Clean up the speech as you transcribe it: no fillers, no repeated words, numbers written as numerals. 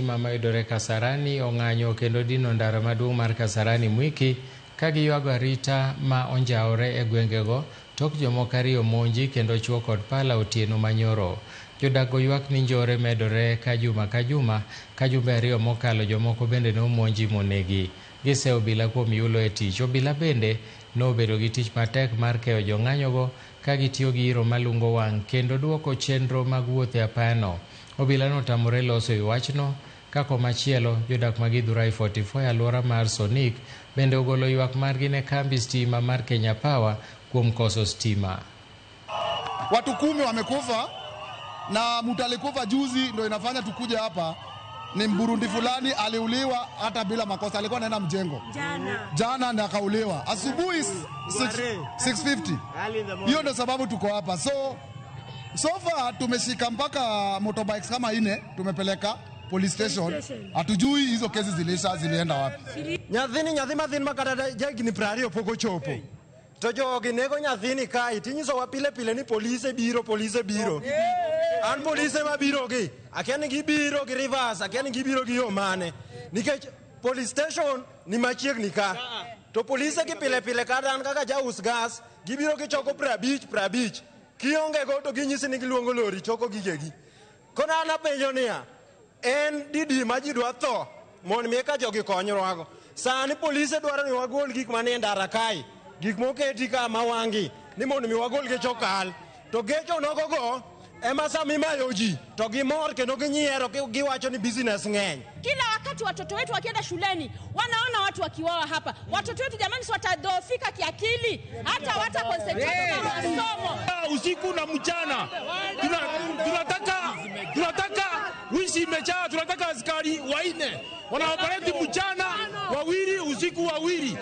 Mama yudore Kasarani ong'anyo kendo dino ndara maduong' mar Kasarani Mwiki kagiywago arita ma onjaore e gwengego tok jomoko ariyo monji kendo chuo kod pala otieno manyoro. Jodak ywak ni njore medore ka juma ka jumbe ariyo mokalo jomoko bende nomonji monegi. Gise obila kuom yulo e tich. Obila bende nobedo gi tich matek mar keyo jong'anyogo ka gitiyo gi iro malungo wang' kendo duoko chenro mag wuoth e apayano. Obila notamore loso wachno ka komachielo jodak mag Githurai 44 alwora mar Sonik bende ogolo ywak margi ne kambi stima mar Kenya Power kuom koso stima. Watu 10 wamekufa na mtu alikufa juzi ndio inafanya tukuje hapa. Ni Mburundi fulani aliuliwa hata bila makosa, alikuwa anaenda mjengo. Jana na akauliwa. Asubuhi 6:50. Hiyo ndio sababu tuko hapa. So far tumeshika mpaka motorbikes kama 4 tumepeleka police station. Hatujui hizo kesi zilienda wapi. Nyathi mathin makata jagi ni prario poko chopo. To jogi nego nyathini kai tinyiso wa pile ni police biro. An police mabiro gi. Akiani gibiro gi reverse, akiani gibiro gi yo mane. Nikech police station ni machiegni ka. To police gi pile kada an kaka jaus gas gibiro gi choko 50. Kionge go to ginyisi ni giluongo lori choko gigegi. Kona ana penjo niya en didi ma ji dwa tho mon mi ka jogi konyruago. Sani police dwaro ni wagol gik mane ndara kai. Gik moketi ka mawangi ni mon mi wagol ge chokal. To gecho nogogo ema sami mayoji to gimor kendo ginyiero giwacho ni business ng'eny. Kila wakati watoto wetu wakienda shuleni wanaona watu wakiwawa hapa. Watoto wetu jamani, watadhoofika kiakili, hata wata concentrate na masomo. Usiku na mchana tunataka wishi imejaa, tunataka askari 4 wanaoperate mchana 2 usiku 2.